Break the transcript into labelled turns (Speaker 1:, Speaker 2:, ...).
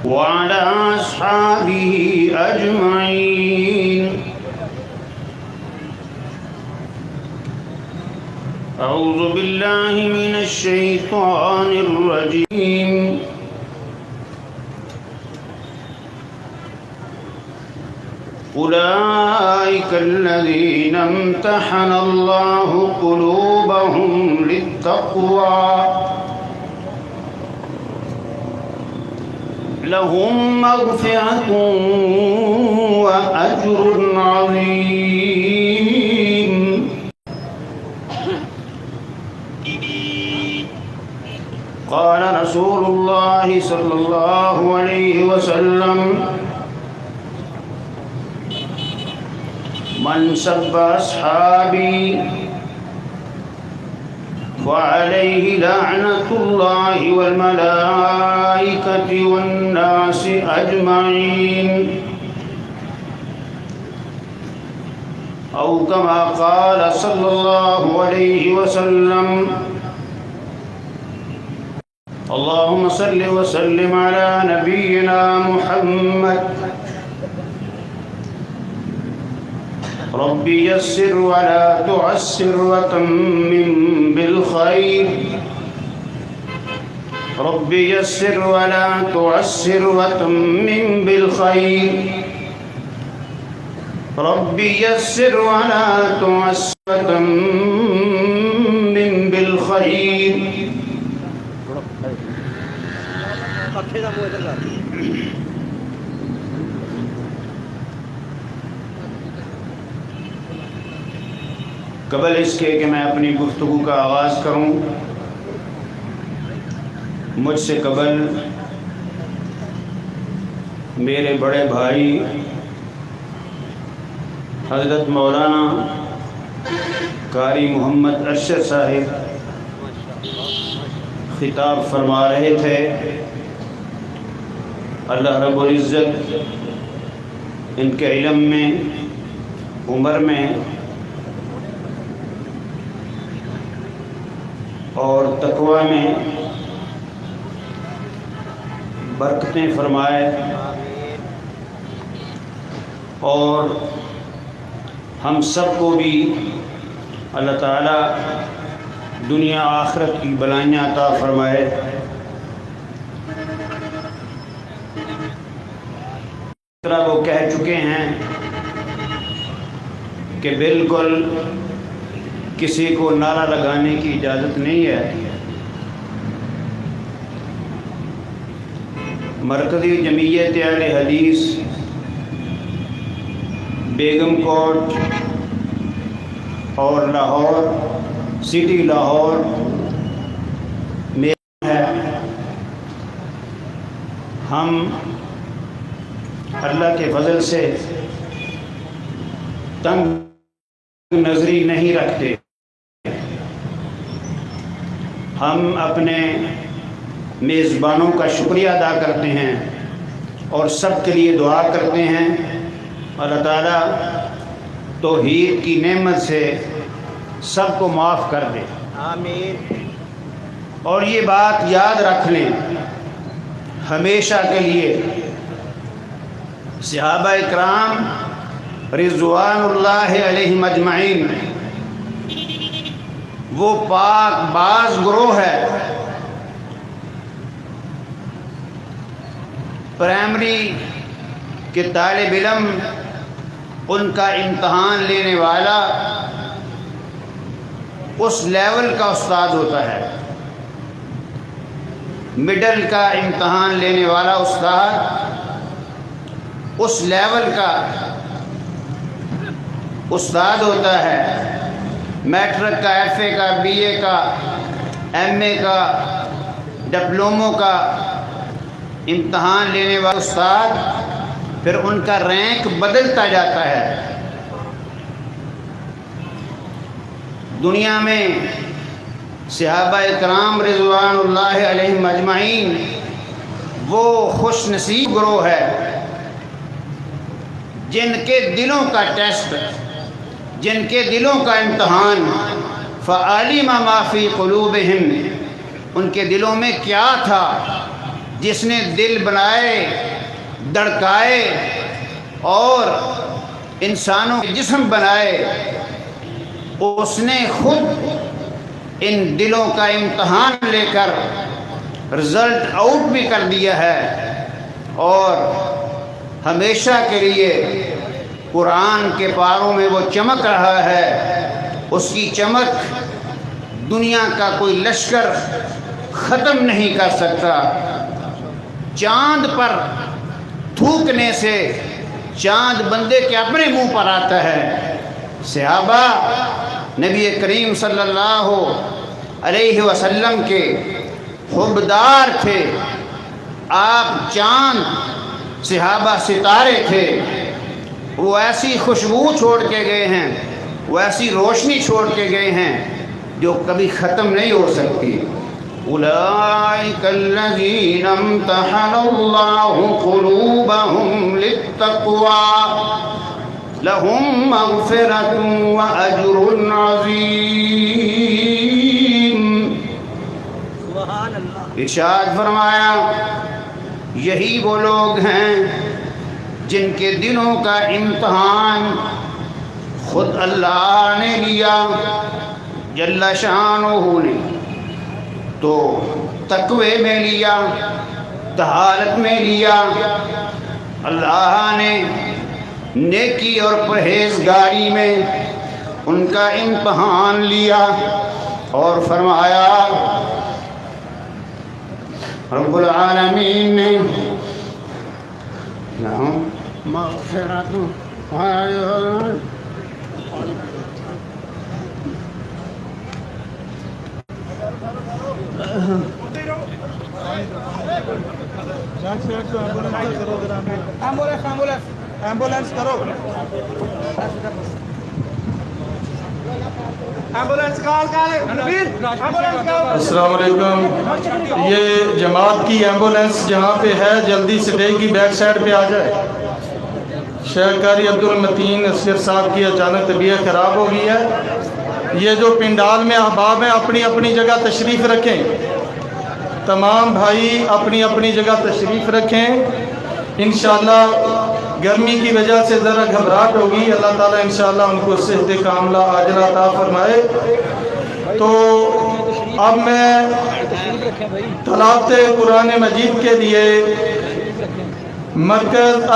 Speaker 1: وعلى أصحابه أجمعين. أعوذ بالله من الشيطان الرجيم. أولئك الذين امتحن الله قلوبهم للتقوى لهم مغفرة وأجر عظيم. قال رسول الله صلى الله عليه وسلم: من سب أصحابي فعليه لعنة الله والملائكة والناس أجمعين، أو كما قال صلى الله عليه وسلم. اللهم صل وسلم على نبينا محمد. رب يسر ولا تعسر وتمم بالخير. رب يسر ولا تعسر وتمم بالخير. رب يسر ولا تعسر وتمم بالخير. قبل اس کے کہ میں اپنی گفتگو کا آغاز کروں، مجھ سے قبل میرے بڑے بھائی حضرت مولانا قاری محمد ارشد صاحب خطاب فرما رہے تھے. اللہ رب العزت ان کے علم میں، عمر میں اور تقوی میں برکتیں فرمائے، اور ہم سب کو بھی اللہ تعالیٰ دنیا آخرت کی بلائیاں عطا فرمائے. وہ کہہ چکے ہیں کہ بالکل کسی کو نعرہ لگانے کی اجازت نہیں ہے. مرکزی جمعیت اہل حدیث بیگم کوٹ اور لاہور سٹی لاہور میں ہے. ہم اللہ کے فضل سے تنگ نظری نہیں رکھتے. ہم اپنے میزبانوں کا شکریہ ادا کرتے ہیں اور سب کے لیے دعا کرتے ہیں اللہ تعالیٰ توحید کی نعمت سے سب کو معاف کر دے. آمین. اور یہ بات یاد رکھ لیں ہمیشہ کے لیے، صحابہ اکرام رضوان اللہ علیہم اجمعین وہ پاک باز گروہ ہے. پرائمری کے طالب علم ان کا امتحان لینے والا اس لیول کا استاد ہوتا ہے. مڈل کا امتحان لینے والا استاد اس لیول کا استاد ہوتا ہے. میٹرک کا، ایف اے کا، بی اے کا، ایم اے کا، ڈپلوموں کا امتحان لینے والا استاد پھر ان کا رینک بدلتا جاتا ہے. دنیا میں صحابہ اکرام رضوان اللہ علیہم اجمعین وہ خوش نصیب گروہ ہے جن کے دلوں کا ٹیسٹ، جن کے دلوں کا امتحان فعلم ما فی قلوبہم، ان کے دلوں میں کیا تھا جس نے دل بنائے، دھڑکائے اور انسانوں کے جسم بنائے، اس نے خود ان دلوں کا امتحان لے کر رزلٹ آؤٹ بھی کر دیا ہے، اور ہمیشہ کے لیے قرآن کے پاروں میں وہ چمک رہا ہے۔ اس کی چمک دنیا کا کوئی لشکر ختم نہیں کر سکتا۔ چاند پر تھوکنے سے چاند بندے کے اپنے منہ پر آتا ہے۔ صحابہ نبی کریم صلی اللہ علیہ وسلم کے حبدار تھے۔ آپ چاند، صحابہ ستارے تھے۔ وہ ایسی خوشبو چھوڑ کے گئے ہیں، وہ ایسی روشنی چھوڑ کے گئے ہیں جو کبھی ختم نہیں ہو سکتی۔ اولئک الذین امتحن اللہ قلوبہم للتقوی لہم مغفرۃ واجر عظیم۔ ارشاد فرمایا یہی وہ لوگ ہیں جن کے دلوں کا امتحان خود اللہ نے لیا جل شانہ نے، تو تقوی میں لیا، طہارت میں لیا۔ اللہ نے نیکی اور پرہیزگاری میں ان کا امتحان لیا اور فرمایا رب العالمین نے لہم مغفرۃ
Speaker 2: ایمبولینس کرو،
Speaker 3: السلام علیکم۔ یہ جماعت کی ایمبولینس جہاں پہ ہے جلدی اسٹیج کی بیک سائڈ پہ آ جائے۔ شیخ قاری عبدالمتین اصغر صاحب کی اچانک طبیعت خراب ہو گئی ہے۔ یہ جو پنڈال میں احباب ہیں اپنی اپنی جگہ تشریف رکھیں، تمام بھائی اپنی اپنی جگہ تشریف رکھیں۔ انشاءاللہ گرمی کی وجہ سے ذرا گھبراہٹ ہوگی، اللہ تعالیٰ انشاءاللہ ان کو صحت کاملہ عاجلہ عطا فرمائے۔ تو اب میں تلاوت قرآن مجید کے لیے مرکز